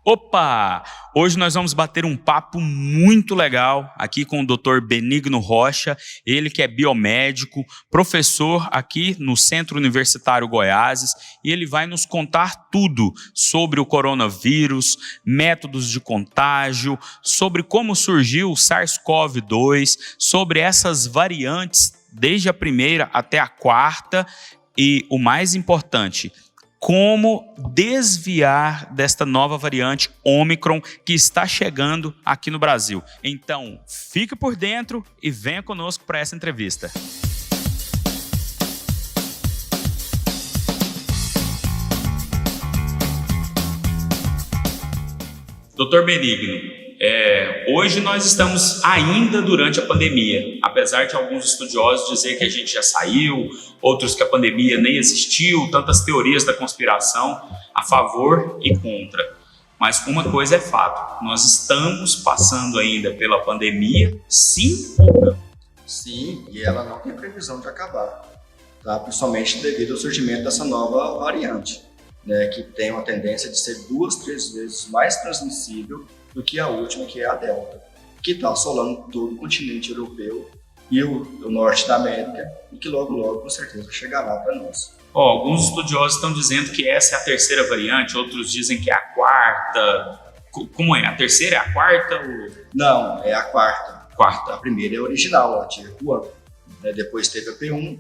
Opa! Hoje nós vamos bater um papo muito legal aqui com o Dr. Benigno Rocha, ele que é biomédico, professor aqui no Centro Universitário Goiáses, e ele vai nos contar tudo sobre o coronavírus, métodos de contágio, sobre como surgiu o SARS-CoV-2, sobre essas variantes desde a primeira até a quarta e, o mais importante, como desviar desta nova variante Ômicron que está chegando aqui no Brasil. Então, fique por dentro e venha conosco para essa entrevista. Dr. Benigno, hoje nós estamos ainda durante a pandemia, apesar de alguns estudiosos dizer que a gente já saiu, outros que a pandemia nem existiu, tantas teorias da conspiração a favor e contra. Mas uma coisa é fato, nós estamos passando ainda pela pandemia, sim ou não? Sim, e ela não tem previsão de acabar, tá? Principalmente devido ao surgimento dessa nova variante, né, que tem uma tendência de ser 2, 3 vezes mais transmissível do que a última, que é a Delta, que está assolando todo o continente europeu e o norte da América, e que logo, com certeza, chegará para nós. Alguns estudiosos estão dizendo que essa é a terceira variante, outros dizem que é a quarta. Como é? A terceira é a quarta? Não, é a quarta. Quarta. A primeira é a original, a Tier-1, né? Depois teve a P1,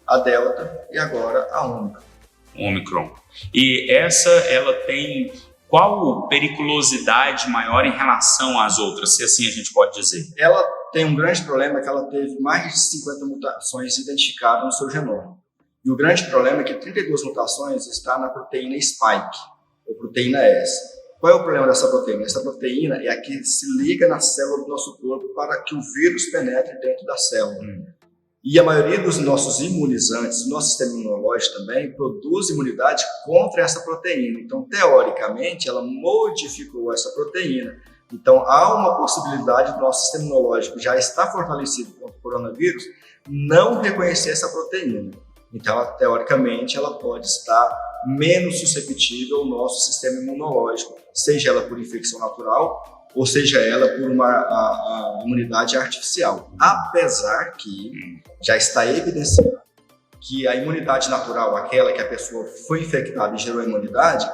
a Delta e agora a Ômicron. E essa, ela tem qual periculosidade maior em relação às outras, se assim a gente pode dizer? Ela tem um grande problema, que ela teve mais de 50 mutações identificadas no seu genoma. E o grande problema é que 32 mutações está na proteína Spike, ou proteína S. Qual é o problema dessa proteína? Essa proteína é a que se liga na célula do nosso corpo para que o vírus penetre dentro da célula. E a maioria dos nossos imunizantes, do nosso sistema imunológico também, produz imunidade contra essa proteína. Então, teoricamente, ela modificou essa proteína. Então, há uma possibilidade do nosso sistema imunológico já estar fortalecido contra o coronavírus, não reconhecer essa proteína. Então, teoricamente, ela pode estar menos susceptível ao nosso sistema imunológico, seja ela por infecção natural, ou seja ela por uma imunidade artificial. Apesar que já está evidenciado que a imunidade natural, aquela que a pessoa foi infectada e gerou imunidade,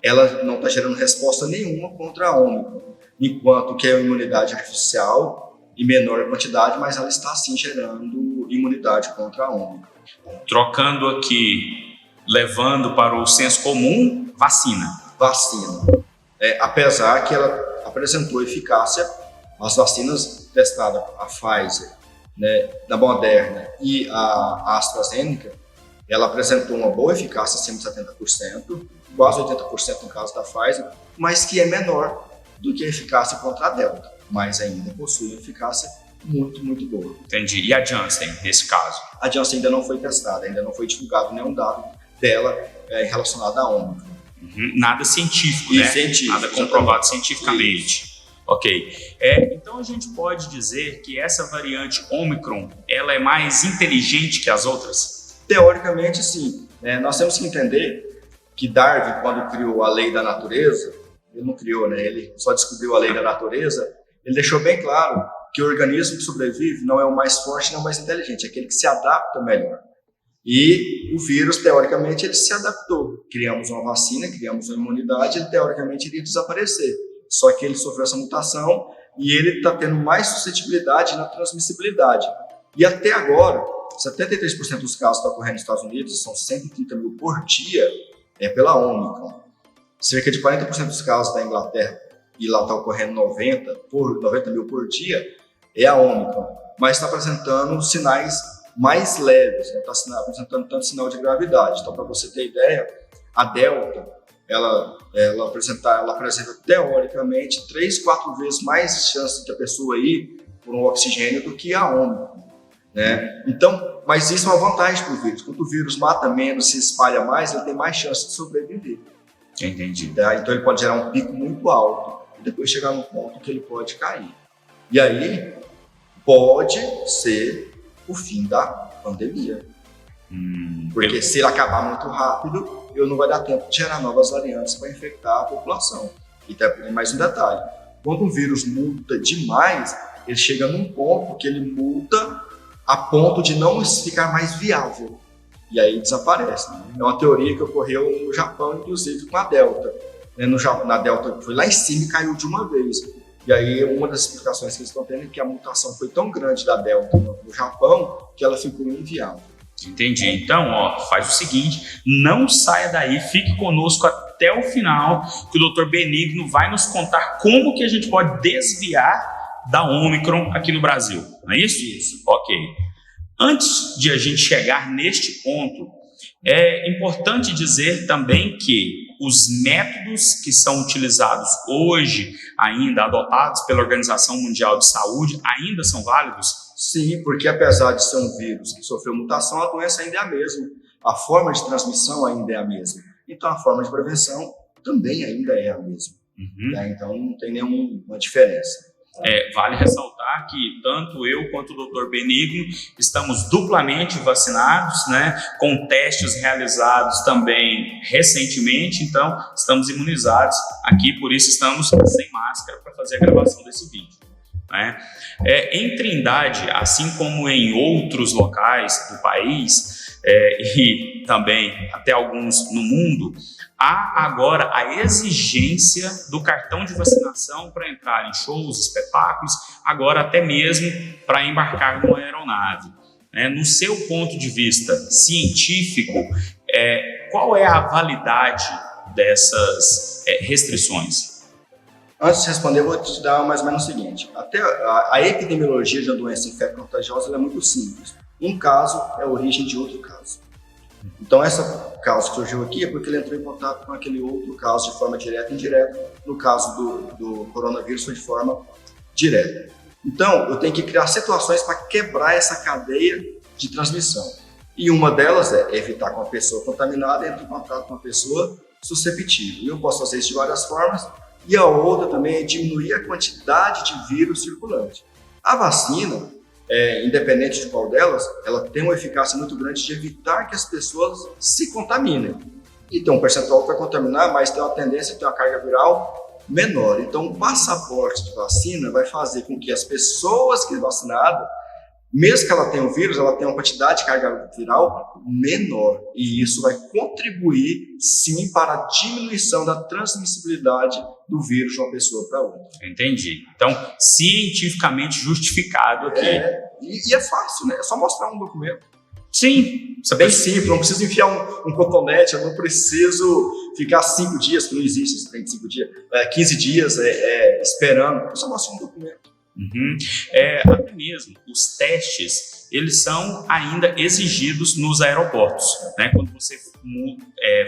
ela não está gerando resposta nenhuma contra a Ômicron, enquanto que a imunidade artificial, em menor quantidade, mas ela está sim gerando imunidade contra a Ômicron. Trocando aqui, levando para o senso comum, vacina. Apesar que ela apresentou eficácia, as vacinas testadas, a Pfizer, né, da Moderna e a AstraZeneca, ela apresentou uma boa eficácia, acima de 70%, quase 80% no caso da Pfizer, mas que é menor do que a eficácia contra a Delta, mas ainda possui eficácia muito, muito boa. Entendi. E a Janssen, nesse caso? A Janssen ainda não foi testada, ainda não foi divulgado nenhum dado dela relacionado à Ômicron. Nada científico, né? Científico, nada comprovado cientificamente. Isso. Ok. Então a gente pode dizer que essa variante Ômicron, ela é mais inteligente que as outras? Teoricamente, sim. Nós temos que entender que Darwin, quando criou a lei da natureza, ele não criou, né? Ele só descobriu a lei da natureza, ele deixou bem claro que o organismo que sobrevive não é o mais forte, não é o mais inteligente, é aquele que se adapta melhor. E o vírus, teoricamente, ele se adaptou. Criamos uma vacina, criamos uma imunidade, ele teoricamente iria desaparecer. Só que ele sofreu essa mutação e ele está tendo mais suscetibilidade na transmissibilidade. E até agora, 73% dos casos que estão ocorrendo nos Estados Unidos, são 130 mil por dia, é pela Ômicron. Cerca de 40% dos casos da Inglaterra, e lá está ocorrendo 90 mil por dia, é a Ômicron. Mas está apresentando sinais mais leves, não está apresentando tanto sinal de gravidade. Então, para você ter ideia, a Delta, ela apresenta teoricamente 3, 4 vezes mais chance de a pessoa ir por um oxigênio do que a Ômicron, né? Então, mas isso é uma vantagem para o vírus. Quando o vírus mata menos, se espalha mais, ele tem mais chance de sobreviver. Entendi. Tá? Então ele pode gerar um pico muito alto e depois chegar num ponto que ele pode cair. E aí pode ser o fim da pandemia. Porque se ele acabar muito rápido, não vai dar tempo de gerar novas variantes para infectar a população. E tem mais um detalhe. Quando um vírus muta demais, ele chega num ponto que ele muta a ponto de não ficar mais viável. E aí desaparece. É uma teoria que ocorreu no Japão, inclusive com a Delta. Na Delta foi lá em cima e caiu de uma vez. E aí uma das explicações que eles estão tendo é que a mutação foi tão grande da Delta no Japão que ela ficou inviável. Entendi. Então, faz o seguinte, não saia daí, fique conosco até o final, que o Dr. Benigno vai nos contar como que a gente pode desviar da Ômicron aqui no Brasil. Não é isso? Isso. Ok. Antes de a gente chegar neste ponto, é importante dizer também que os métodos que são utilizados hoje, ainda adotados pela Organização Mundial de Saúde, ainda são válidos? Sim, porque apesar de ser um vírus que sofreu mutação, a doença ainda é a mesma. A forma de transmissão ainda é a mesma. Então, a forma de prevenção também ainda é a mesma. Tá? Então, não tem nenhuma diferença. Vale ressaltar que tanto eu quanto o Dr. Benigno estamos duplamente vacinados, né, com testes realizados também recentemente, então estamos imunizados aqui, por isso estamos sem máscara para fazer a gravação desse vídeo. Né? Em Trindade, assim como em outros locais do país, e também até alguns no mundo, há agora a exigência do cartão de vacinação para entrar em shows, espetáculos, agora até mesmo para embarcar numa aeronave. No seu ponto de vista científico, qual é a validade dessas restrições? Antes de responder, eu vou te dar mais ou menos o seguinte. Até a epidemiologia de uma doença infecto-contagiosa é muito simples. Um caso é a origem de outro caso. Então, esse caso que surgiu aqui é porque ele entrou em contato com aquele outro caso de forma direta e indireta. No caso do coronavírus, foi de forma direta. Então, eu tenho que criar situações para quebrar essa cadeia de transmissão. E uma delas é evitar que uma pessoa contaminada entre em contato com uma pessoa susceptível. E eu posso fazer isso de várias formas. E a outra também é diminuir a quantidade de vírus circulante. A vacina, independente de qual delas, ela tem uma eficácia muito grande de evitar que as pessoas se contaminem. E tem um percentual que vai contaminar, mas tem uma tendência a ter uma carga viral menor. Então, o passaporte de vacina vai fazer com que as pessoas que vacinadas, mesmo que ela tenha o vírus, ela tenha uma quantidade de carga viral menor. E isso vai contribuir, sim, para a diminuição da transmissibilidade do vírus de uma pessoa para outra. Entendi. Então, cientificamente justificado aqui. E é fácil, né? É só mostrar um documento. Sim. Isso é bem simples, não preciso enfiar um cotonete, eu não preciso ficar 5 dias, que não existe esse trem de 5 dias, 15 dias esperando. Eu só mostro um documento. Até mesmo os testes, eles são ainda exigidos nos aeroportos, né? Quando você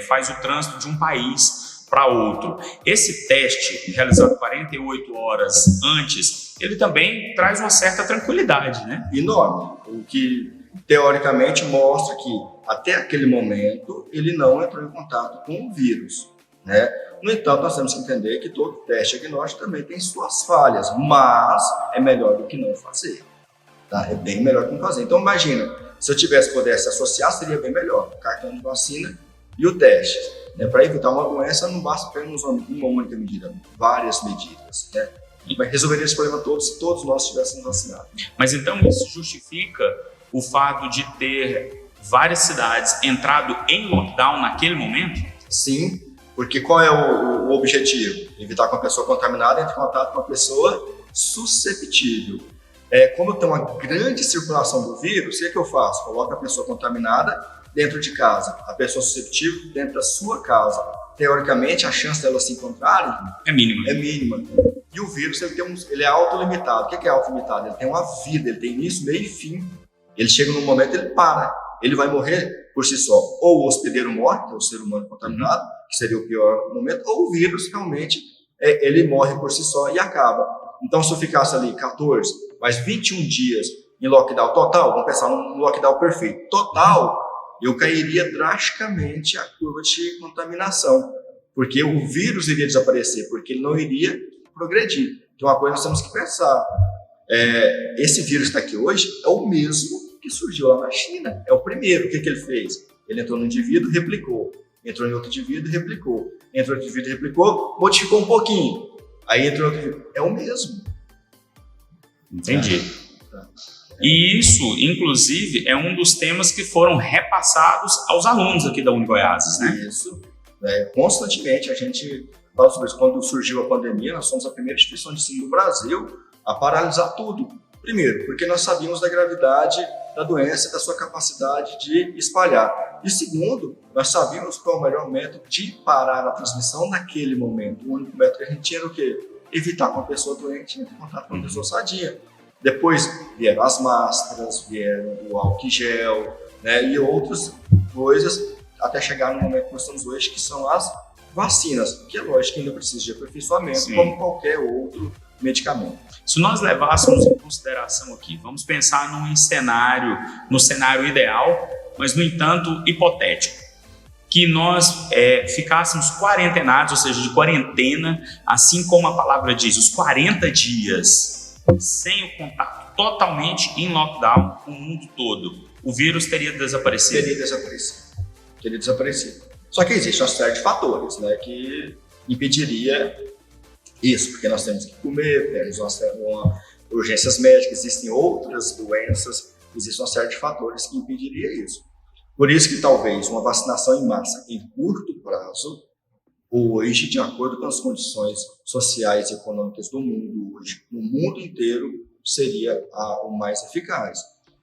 faz o trânsito de um país para outro. Esse teste, realizado 48 horas antes, ele também traz uma certa tranquilidade, né? Enorme, o que teoricamente mostra que até aquele momento ele não entrou em contato com o vírus, né? No entanto, nós temos que entender que todo teste diagnóstico também tem suas falhas, mas é melhor do que não fazer. Tá? É bem melhor do que não fazer. Então, imagina, se eu pudesse associar, seria bem melhor o cartão de vacina e o teste. Para evitar uma doença, não basta apenas uma única medida, várias medidas. Né? Mas resolveria esse problema todo se todos nós estivéssemos vacinados. Mas então isso justifica o fato de ter várias cidades entrado em lockdown naquele momento? Sim. Porque qual é o objetivo? Evitar que uma pessoa contaminada entre em contato com uma pessoa susceptível. Como eu tenho uma grande circulação do vírus, o que eu faço? Coloco a pessoa contaminada dentro de casa, a pessoa susceptível dentro da sua casa. Teoricamente, a chance delas se encontrarem é mínima. É mínima. E o vírus ele é autolimitado. O que é autolimitado? Ele tem uma vida, ele tem início, meio e fim. Ele chega num momento, ele para. Ele vai morrer por si só. Ou o hospedeiro morre, que é o ser humano contaminado, que seria o pior momento, ou o vírus realmente ele morre por si só e acaba. Então, se eu ficasse ali 14, mais 21 dias em lockdown total, vamos pensar num lockdown perfeito, total, eu cairia drasticamente a curva de contaminação, porque o vírus iria desaparecer, porque ele não iria progredir. Então, uma coisa nós temos que pensar, esse vírus que está aqui hoje é o mesmo que surgiu lá na China, é o primeiro. O que ele fez? Ele entrou no indivíduo, replicou. entrou em outro indivíduo e replicou. Entrou em outro indivíduo e replicou, modificou um pouquinho. Aí entrou em outro indivíduo. É o mesmo. Entendi. E isso, inclusive, é um dos temas que foram repassados aos alunos aqui da UniGoiás, né? Isso. Constantemente a gente fala sobre isso. Quando surgiu a pandemia, nós somos a primeira instituição de ensino do Brasil a paralisar tudo. Primeiro, porque nós sabíamos da gravidade da doença e da sua capacidade de espalhar. E segundo, nós sabíamos qual é o melhor método de parar a transmissão naquele momento. O único método que a gente tinha era o quê? Evitar com a pessoa doente entrar em contato com a pessoa sadia. Depois vieram as máscaras, vieram o álcool gel, né, e outras coisas, até chegar no momento que nós estamos hoje, que são as vacinas, que é lógico que ainda precisa de aperfeiçoamento, Sim. como qualquer outro medicamento. Se nós levássemos em consideração aqui, vamos pensar no cenário ideal, mas, no entanto, hipotético, que nós ficássemos quarentenados, ou seja, de quarentena, assim como a palavra diz, os 40 dias sem o contato, totalmente em lockdown, o mundo todo, o vírus teria desaparecido? Teria desaparecido. Só que existe uma série de fatores, né, que impediria isso, porque nós temos que comer, temos urgências médicas, existem outras doenças, existe uma série de fatores que impediria isso. Por isso que talvez uma vacinação em massa em curto prazo, hoje, de acordo com as condições sociais e econômicas do mundo hoje, no mundo inteiro, seria o mais eficaz.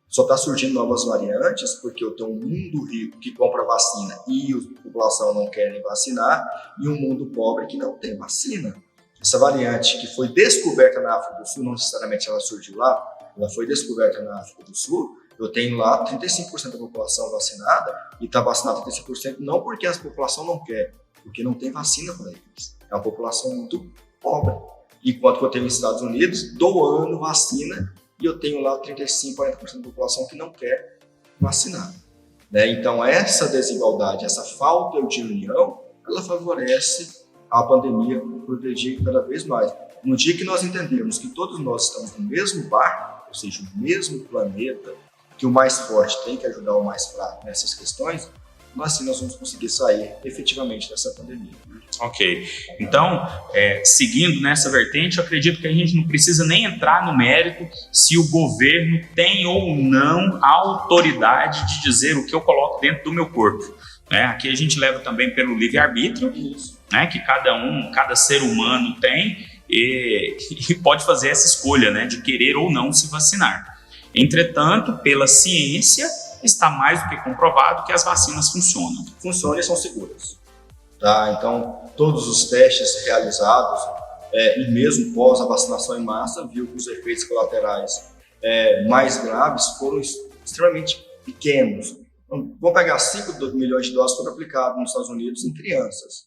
Só está surgindo novas variantes porque eu tenho um mundo rico que compra vacina e a população não querem vacinar, e um mundo pobre que não tem vacina. Essa variante que foi descoberta na África do Sul, não necessariamente ela surgiu lá, ela foi descoberta na África do Sul. Eu tenho lá 35% da população vacinada e está vacinada 35% não porque a população não quer, porque não tem vacina para eles. É uma população muito pobre. Enquanto que eu tenho nos Estados Unidos, doando vacina, e eu tenho lá 35%, 40% da população que não quer vacinar. Né? Então, essa desigualdade, essa falta de união, ela favorece a pandemia progredir cada vez mais. No dia que nós entendermos que todos nós estamos no mesmo barco, ou seja, no mesmo planeta, que o mais forte tem que ajudar o mais fraco nessas questões, assim nós vamos conseguir sair efetivamente dessa pandemia. Ok. Então, seguindo nessa vertente, eu acredito que a gente não precisa nem entrar no mérito se o governo tem ou não a autoridade de dizer o que eu coloco dentro do meu corpo. Aqui a gente leva também pelo livre-arbítrio, que cada ser humano tem e pode fazer essa escolha, de querer ou não se vacinar. Entretanto, pela ciência, está mais do que comprovado que as vacinas funcionam. Funcionam e são seguras. Tá? Então, todos os testes realizados, e mesmo pós a vacinação em massa, viu que os efeitos colaterais mais graves foram extremamente pequenos. Então, vamos pegar 5 milhões de doses que foram aplicadas nos Estados Unidos em crianças.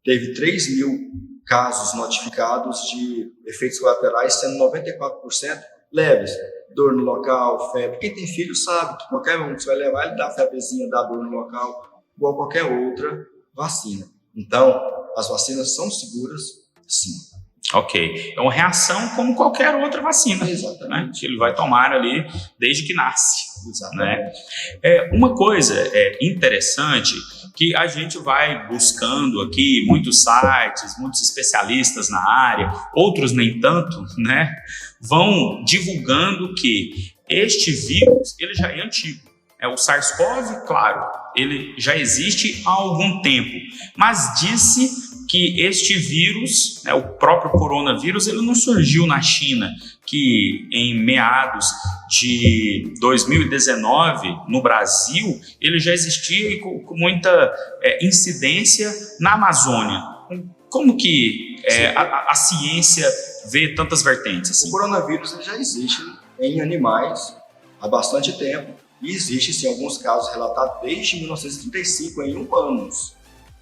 Teve 3 mil casos notificados de efeitos colaterais, sendo 94% leves. Dor no local, febre. Quem tem filho sabe que qualquer um que você vai levar, ele dá febrezinha, dá dor no local, igual qualquer outra vacina. Então, as vacinas são seguras, sim. Ok. É uma reação como qualquer outra vacina. Exatamente. Que ele vai tomar ali desde que nasce. Exatamente. Uma coisa interessante que a gente vai buscando aqui, muitos sites, muitos especialistas na área, outros nem tanto, vão divulgando que este vírus ele já é antigo. O SARS-CoV, claro, ele já existe há algum tempo, mas disse que este vírus, o próprio coronavírus, ele não surgiu na China, que em meados de 2019, no Brasil, ele já existia e com muita incidência na Amazônia. Como que a ciência vê tantas vertentes assim? O coronavírus ele já existe em animais há bastante tempo e existe, sim, alguns casos relatados desde 1935 em humanos.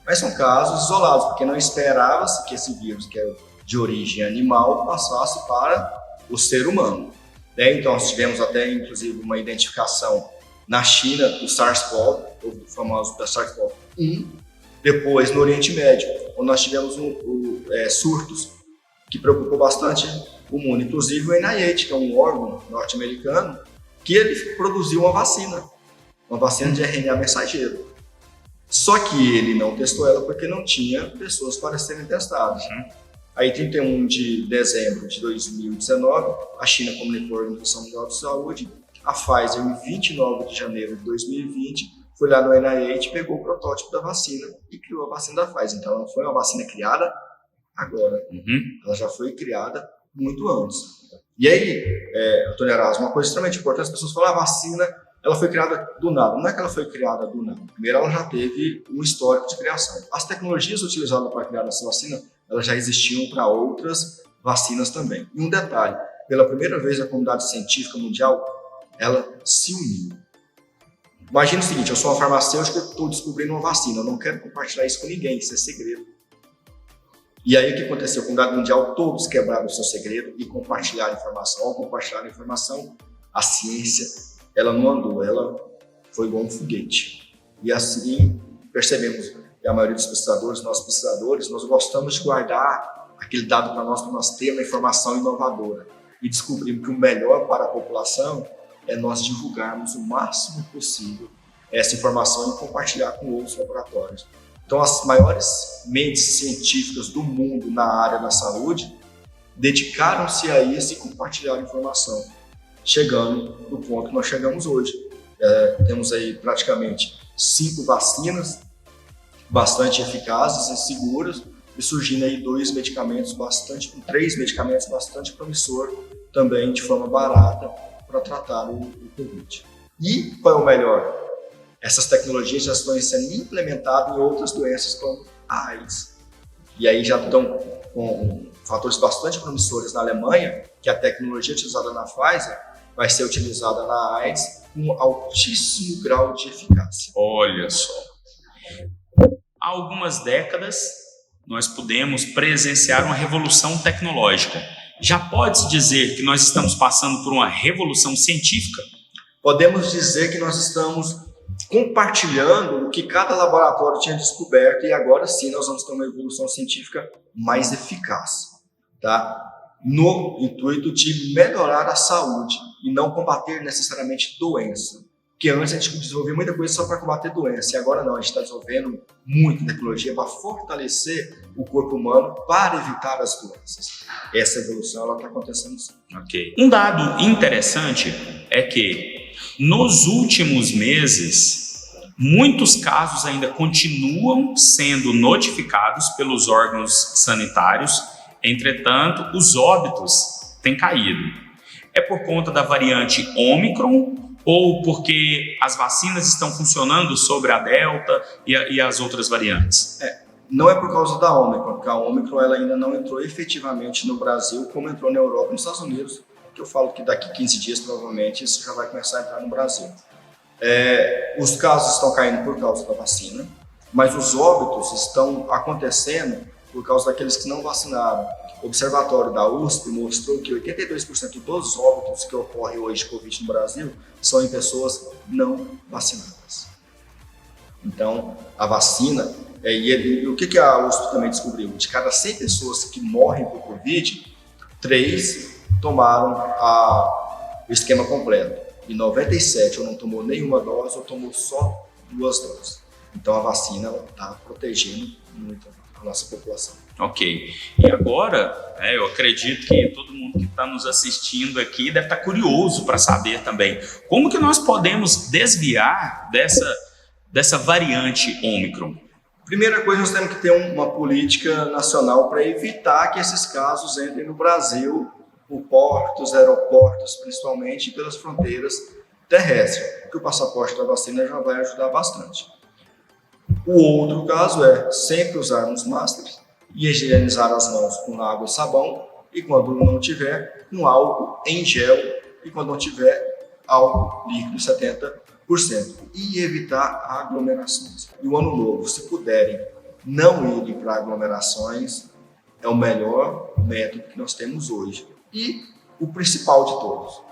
Mas são casos isolados, porque não esperava-se que esse vírus, que é de origem animal, passasse para o ser humano. Então, nós tivemos até, inclusive, uma identificação na China do SARS-CoV, o famoso da SARS-CoV-1, depois no Oriente Médio, onde nós tivemos surtos que preocupou bastante o mundo. Inclusive o NIH, que é um órgão norte-americano, que ele produziu uma vacina de RNA mensageiro. Só que ele não testou ela porque não tinha pessoas para serem testadas. Aí, 31 de dezembro de 2019, a China comunicou à Organização Mundial de Saúde. A Pfizer, em 29 de janeiro de 2020, foi lá no NIH, pegou o protótipo da vacina e criou a vacina da Pfizer. Então, não foi uma vacina criada agora. Ela já foi criada muito antes. E aí, Antônio Erasmo, uma coisa extremamente importante, as pessoas falam, a vacina ela foi criada do nada. Não é que ela foi criada do nada. Primeiro, ela já teve um histórico de criação. As tecnologias utilizadas para criar essa vacina, elas já existiam para outras vacinas também. E um detalhe, pela primeira vez a comunidade científica mundial, ela se uniu. Imagina o seguinte, eu sou uma farmacêutica, estou descobrindo uma vacina, eu não quero compartilhar isso com ninguém, isso é segredo. E aí o que aconteceu? A comunidade mundial, todos quebraram o seu segredo e compartilharam informação. Ao compartilhar a informação, a ciência, ela não andou, ela foi igual um foguete. E assim percebemos que a maioria dos pesquisadores, nós gostamos de guardar aquele dado para nós termos a informação inovadora. E descobrimos que o melhor para a população é nós divulgarmos o máximo possível essa informação e compartilhar com outros laboratórios. Então, as maiores mentes científicas do mundo na área da saúde dedicaram-se a isso e compartilharam informação, chegando no ponto que nós chegamos hoje. Temos aí praticamente 5 vacinas bastante eficazes e seguras e surgindo aí 3 medicamentos bastante promissor também de forma barata para tratar o Covid. E qual é o melhor? Essas tecnologias já estão sendo implementadas em outras doenças como a AIDS. E aí já estão com fatores bastante promissores na Alemanha, que a tecnologia utilizada na Pfizer vai ser utilizada na AIDS com altíssimo grau de eficácia. Olha só. Há algumas décadas, nós pudemos presenciar uma revolução tecnológica. Já pode-se dizer que nós estamos passando por uma revolução científica? Podemos dizer que nós estamos compartilhando o que cada laboratório tinha descoberto e agora sim nós vamos ter uma evolução científica mais eficaz, tá? No intuito de melhorar a saúde e não combater necessariamente doença. Porque antes a gente desenvolvia muita coisa só para combater doença e agora não, a gente está desenvolvendo muita tecnologia para fortalecer o corpo humano para evitar as doenças. Essa evolução está acontecendo sim. Ok. Um dado interessante é que nos últimos meses, muitos casos ainda continuam sendo notificados pelos órgãos sanitários, entretanto, os óbitos têm caído. É por conta da variante Ômicron ou porque as vacinas estão funcionando sobre a Delta e as outras variantes? Não é por causa da Ômicron, porque a Ômicron ela ainda não entrou efetivamente no Brasil como entrou na Europa e nos Estados Unidos, que eu falo que daqui 15 dias provavelmente isso já vai começar a entrar no Brasil. Os casos estão caindo por causa da vacina, mas os óbitos estão acontecendo por causa daqueles que não vacinaram. O observatório da USP mostrou que 82% dos óbitos que ocorrem hoje de Covid no Brasil são em pessoas não vacinadas. Então, a vacina, e o que a USP também descobriu? De cada 100 pessoas que morrem por Covid, 3 tomaram o esquema completo. E 97 ou não tomou nenhuma dose ou tomou só 2 doses. Então, a vacina está protegendo muito a nossa população. Ok. E agora, eu acredito que todo mundo que está nos assistindo aqui deve estar curioso para saber também como que nós podemos desviar dessa variante Ômicron. Primeira coisa, nós temos que ter uma política nacional para evitar que esses casos entrem no Brasil por portos, aeroportos, principalmente pelas fronteiras terrestres, porque o passaporte da vacina já vai ajudar bastante. O outro caso é sempre usarmos máscaras e higienizar as mãos com água e sabão, e quando não tiver, com álcool em gel, e quando não tiver, álcool líquido 70%. E evitar aglomerações. E o ano novo, se puderem não irem para aglomerações, é o melhor método que nós temos hoje. E o principal de todos,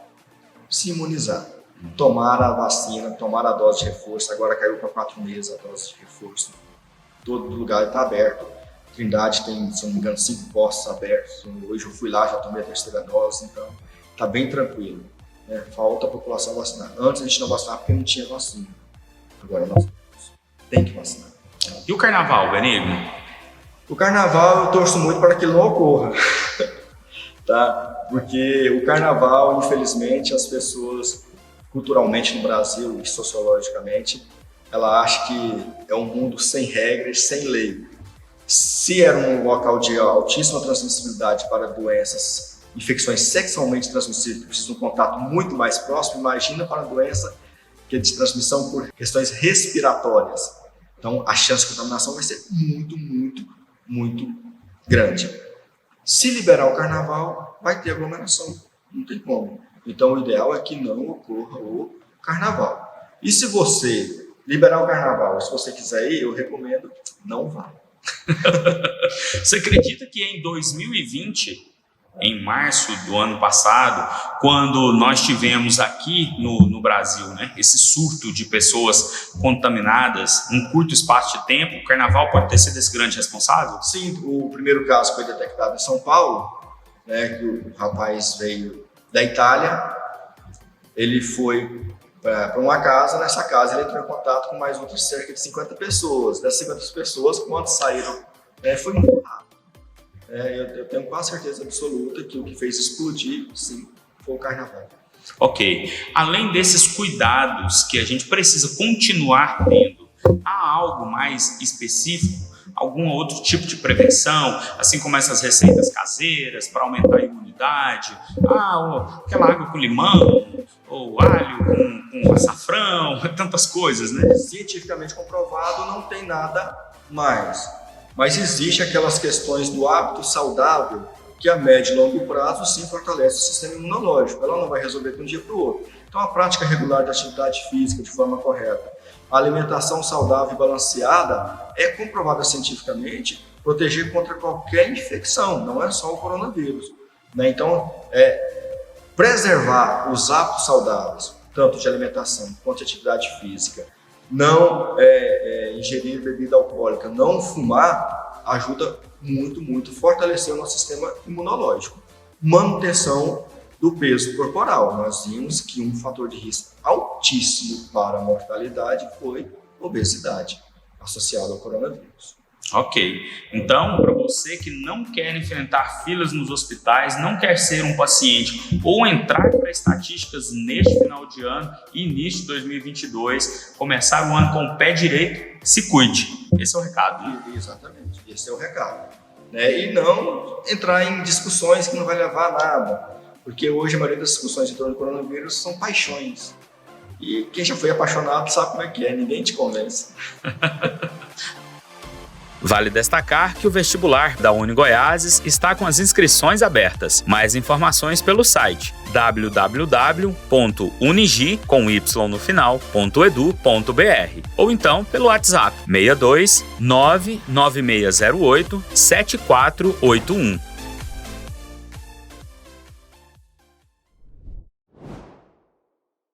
se imunizar. Tomar a vacina, tomar a dose de reforço. Agora caiu para 4 meses a dose de reforço. Todo lugar está aberto. Trindade tem, se não me engano, 5 postos abertos. Hoje eu fui lá, já tomei a 3ª dose, então está bem tranquilo. Falta a população vacinar. Antes a gente não vacinava porque não tinha vacina. Agora nós temos. tem que vacinar. E o carnaval, Benigno? O carnaval eu torço muito para que não ocorra, tá? Porque o carnaval, infelizmente, as pessoas, culturalmente no Brasil e sociologicamente, ela acha que é um mundo sem regras, sem lei. Se era um local de altíssima transmissibilidade para doenças, infecções sexualmente transmissíveis, que precisam de um contato muito mais próximo, imagina para a doença que é de transmissão por questões respiratórias. Então, a chance de contaminação vai ser muito, muito, muito grande. Se liberar o carnaval, vai ter aglomeração, não tem como. Então, o ideal é que não ocorra o carnaval. E se você liberar o carnaval, se você quiser ir, eu recomendo, não vá. Você acredita que em 2020, em março do ano passado, quando nós tivemos aqui no Brasil, né, esse surto de pessoas contaminadas em curto espaço de tempo, o carnaval pode ter sido esse grande responsável? Sim, o primeiro caso foi detectado em São Paulo, né, que o rapaz veio da Itália, ele foi para uma casa, nessa casa ele entrou em contato com mais outras cerca de 50 pessoas. Dessas 50 pessoas, quando saíram, foi muito rápido. Eu tenho quase certeza absoluta que o que fez explodir, sim, foi o carnaval. Ok. Além desses cuidados que a gente precisa continuar tendo, há algo mais específico? Algum outro tipo de prevenção, assim como essas receitas caseiras para aumentar a imunidade? Aquela água com limão, ou alho com açafrão, tantas coisas, né? Cientificamente comprovado, não tem nada mais. Mas existe aquelas questões do hábito saudável que a médio e longo prazo sim fortalece o sistema imunológico. Ela não vai resolver de um dia para o outro. Então a prática regular de atividade física de forma correta, a alimentação saudável e balanceada é comprovada cientificamente proteger contra qualquer infecção, não é só o coronavírus, né? Então, preservar os hábitos saudáveis, tanto de alimentação quanto de atividade física, não ingerir bebida alcoólica, não fumar, ajuda muito, muito a fortalecer o nosso sistema imunológico. Manutenção do peso corporal. Nós vimos que um fator de risco altíssimo para a mortalidade foi obesidade, associada ao coronavírus. Ok. Então, para você que não quer enfrentar filas nos hospitais, não quer ser um paciente ou entrar para estatísticas neste final de ano e início de 2022, começar o ano com o pé direito, se cuide. Esse é o recado, né? Exatamente, esse é o recado. E não entrar em discussões que não vai levar a nada, porque hoje a maioria das discussões em torno do coronavírus são paixões. E quem já foi apaixonado sabe como é que é, ninguém te convence. Vale destacar que o vestibular da UniGoiás está com as inscrições abertas. Mais informações pelo site www.unigi.edu.br ou então pelo WhatsApp 62 99608 7481.